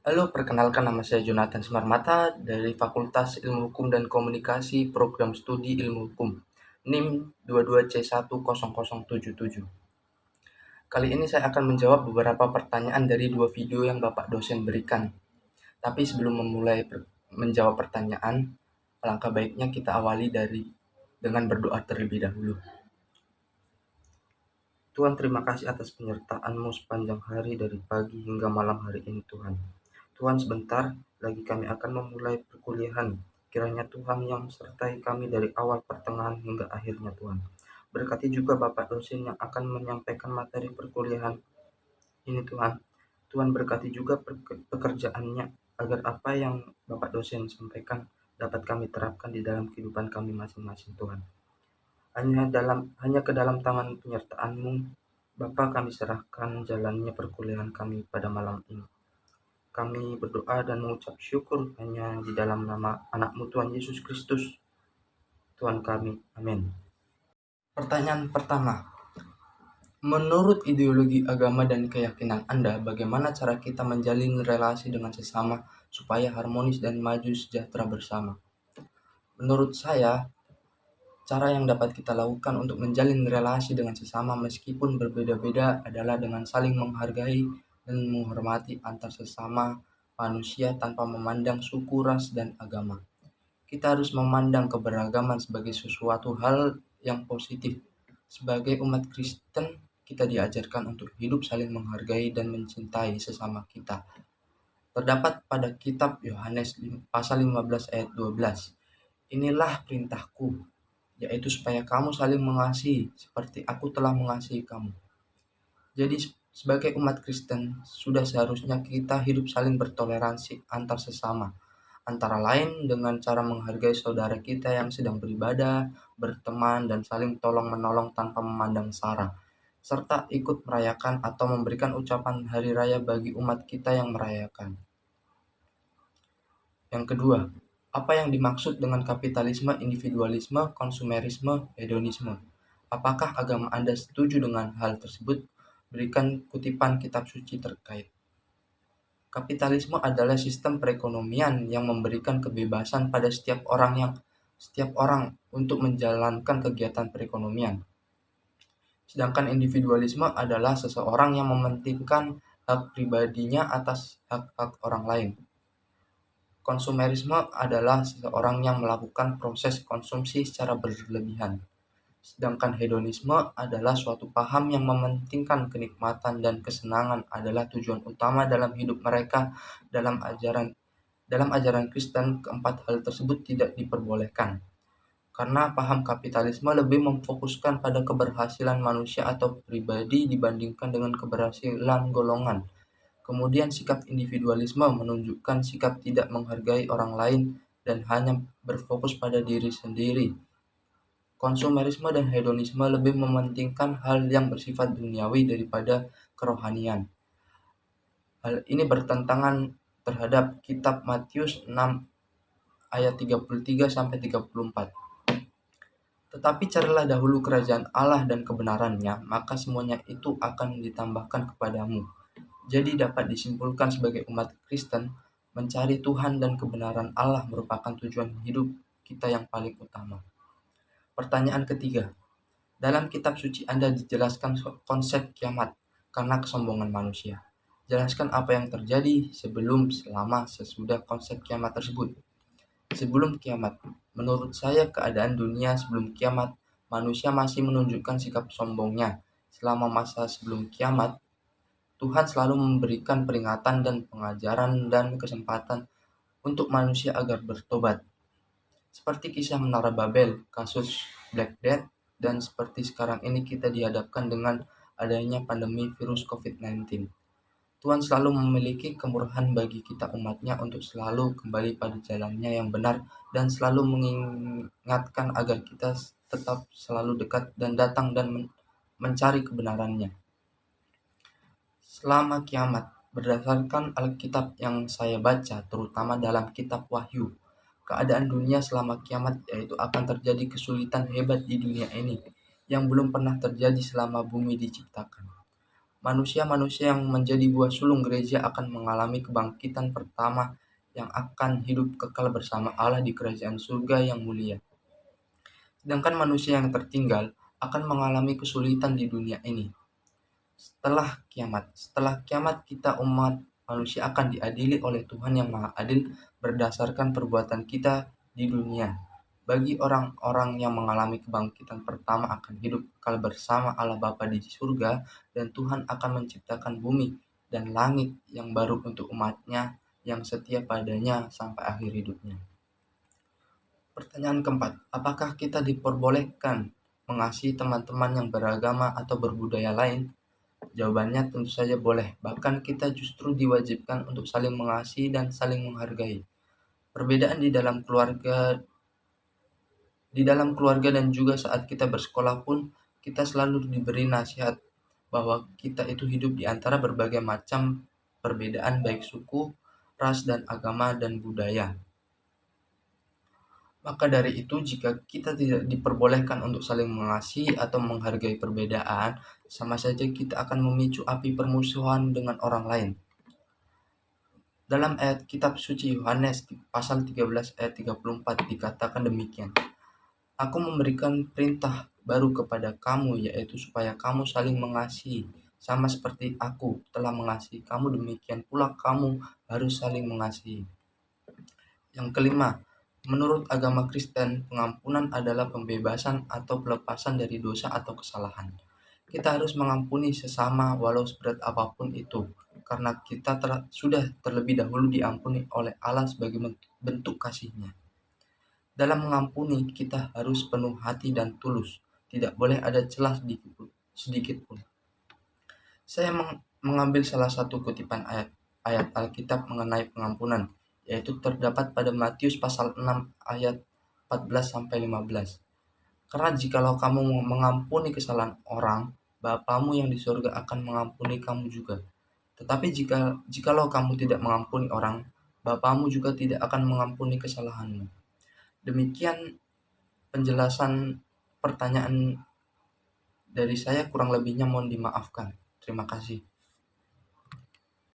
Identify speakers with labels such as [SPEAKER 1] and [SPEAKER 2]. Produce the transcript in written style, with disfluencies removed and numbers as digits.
[SPEAKER 1] Halo, perkenalkan nama saya Jonathan Sumarmata dari Fakultas Ilmu Hukum dan Komunikasi Program Studi Ilmu Hukum, NIM 22C10077. Kali ini saya akan menjawab beberapa pertanyaan dari dua video yang Bapak dosen berikan. Tapi sebelum memulai menjawab pertanyaan, alangkah baiknya kita awali dengan berdoa terlebih dahulu. Tuhan, terima kasih atas penyertaan-Mu sepanjang hari dari pagi hingga malam hari ini, Tuhan. Tuhan, sebentar lagi kami akan memulai perkuliahan. Kiranya Tuhan yang sertai kami dari awal, pertengahan, hingga akhirnya, Tuhan. Berkati juga Bapak dosen yang akan menyampaikan materi perkuliahan ini, Tuhan. Tuhan, berkati juga pekerjaannya, agar apa yang Bapak dosen sampaikan dapat kami terapkan di dalam kehidupan kami masing-masing, Tuhan. Hanya ke dalam tangan penyertaan-Mu, Bapa, kami serahkan jalannya perkuliahan kami pada malam ini. Kami berdoa dan mengucap syukur hanya di dalam nama anak-Mu Tuhan Yesus Kristus, Tuhan kami. Amin. Pertanyaan pertama. Menurut ideologi agama dan keyakinan Anda, bagaimana cara kita menjalin relasi dengan sesama supaya harmonis dan maju sejahtera bersama? Menurut saya, cara yang dapat kita lakukan untuk menjalin relasi dengan sesama meskipun berbeda-beda adalah dengan saling menghargai dan menghormati antar sesama manusia tanpa memandang suku, ras, dan agama. Kita harus memandang keberagaman sebagai sesuatu hal yang positif. Sebagai umat Kristen, kita diajarkan untuk hidup saling menghargai dan mencintai sesama kita. Terdapat pada kitab Yohanes pasal 15 ayat 12. Inilah perintahku, yaitu supaya kamu saling mengasihi seperti aku telah mengasihi kamu. Jadi sebagai umat Kristen, sudah seharusnya kita hidup saling bertoleransi antar sesama, antara lain dengan cara menghargai saudara kita yang sedang beribadah, berteman, dan saling tolong-menolong tanpa memandang sara, serta ikut merayakan atau memberikan ucapan hari raya bagi umat kita yang merayakan. Yang kedua, apa yang dimaksud dengan kapitalisme, individualisme, konsumerisme, hedonisme? Apakah agama Anda setuju dengan hal tersebut? Berikan kutipan kitab suci terkait. Kapitalisme adalah sistem perekonomian yang memberikan kebebasan pada setiap orang untuk menjalankan kegiatan perekonomian. Sedangkan individualisme adalah seseorang yang mementingkan hak pribadinya atas hak-hak orang lain. Konsumerisme adalah seseorang yang melakukan proses konsumsi secara berlebihan. Sedangkan hedonisme adalah suatu paham yang mementingkan kenikmatan dan kesenangan adalah tujuan utama dalam hidup mereka. Dalam ajaran Kristen, keempat hal tersebut tidak diperbolehkan. Karena paham kapitalisme lebih memfokuskan pada keberhasilan manusia atau pribadi dibandingkan dengan keberhasilan golongan. Kemudian sikap individualisme menunjukkan sikap tidak menghargai orang lain dan hanya berfokus pada diri sendiri. Konsumerisme dan hedonisme lebih mementingkan hal yang bersifat duniawi daripada kerohanian. Hal ini bertentangan terhadap kitab Matius 6 ayat 33-34. Tetapi carilah dahulu kerajaan Allah dan kebenarannya, maka semuanya itu akan ditambahkan kepadamu. Jadi dapat disimpulkan sebagai umat Kristen, mencari Tuhan dan kebenaran Allah merupakan tujuan hidup kita yang paling utama. Pertanyaan ketiga. Dalam kitab suci Anda dijelaskan konsep kiamat karena kesombongan manusia. Jelaskan apa yang terjadi sebelum, selama, sesudah konsep kiamat tersebut. Sebelum kiamat, menurut saya keadaan dunia sebelum kiamat, manusia masih menunjukkan sikap sombongnya. Selama masa sebelum kiamat, Tuhan selalu memberikan peringatan dan pengajaran dan kesempatan untuk manusia agar bertobat. Seperti kisah Menara Babel, kasus Black Death, dan seperti sekarang ini kita dihadapkan dengan adanya pandemi virus COVID-19. Tuhan selalu memiliki kemurahan bagi kita umatnya untuk selalu kembali pada jalannya yang benar dan selalu mengingatkan agar kita tetap selalu dekat dan datang dan mencari kebenarannya. Selama kiamat, berdasarkan Alkitab yang saya baca, terutama dalam kitab Wahyu, keadaan dunia selama kiamat yaitu akan terjadi kesulitan hebat di dunia ini yang belum pernah terjadi selama bumi diciptakan. Manusia-manusia yang menjadi buah sulung gereja akan mengalami kebangkitan pertama yang akan hidup kekal bersama Allah di kerajaan surga yang mulia. Sedangkan manusia yang tertinggal akan mengalami kesulitan di dunia ini. Setelah kiamat kita umat manusia akan diadili oleh Tuhan yang Maha Adil berdasarkan perbuatan kita di dunia. Bagi orang-orang yang mengalami kebangkitan pertama akan hidup kekal bersama Allah Bapa di surga, dan Tuhan akan menciptakan bumi dan langit yang baru untuk umatnya yang setia padanya sampai akhir hidupnya. Pertanyaan keempat, apakah kita diperbolehkan mengasihi teman-teman yang beragama atau berbudaya lain? Jawabannya tentu saja boleh, bahkan kita justru diwajibkan untuk saling mengasihi dan saling menghargai. Perbedaan di dalam keluarga dan juga saat kita bersekolah pun, kita selalu diberi nasihat bahwa kita itu hidup di antara berbagai macam perbedaan baik suku, ras, dan agama dan budaya. Maka dari itu, jika kita tidak diperbolehkan untuk saling mengasihi atau menghargai perbedaan, sama saja kita akan memicu api permusuhan dengan orang lain. Dalam ayat kitab suci Yohanes pasal 13 ayat 34 dikatakan demikian. Aku memberikan perintah baru kepada kamu, yaitu supaya kamu saling mengasihi. Sama seperti aku telah mengasihi kamu, demikian pula kamu harus saling mengasihi. Yang kelima, menurut agama Kristen, pengampunan adalah pembebasan atau pelepasan dari dosa atau kesalahan. Kita harus mengampuni sesama walau seberat apapun itu, karena kita sudah terlebih dahulu diampuni oleh Allah sebagai bentuk kasih-Nya. Dalam mengampuni, kita harus penuh hati dan tulus. Tidak boleh ada celah sedikit pun. Saya mengambil salah satu kutipan ayat Alkitab mengenai pengampunan, yaitu terdapat pada Matius pasal 6 ayat 14-15. Karena jikalau kamu mengampuni kesalahan orang, Bapamu yang di surga akan mengampuni kamu juga. Tetapi jikalau kamu tidak mengampuni orang, Bapamu juga tidak akan mengampuni kesalahanmu. Demikian penjelasan pertanyaan dari saya, kurang lebihnya mohon dimaafkan. Terima kasih.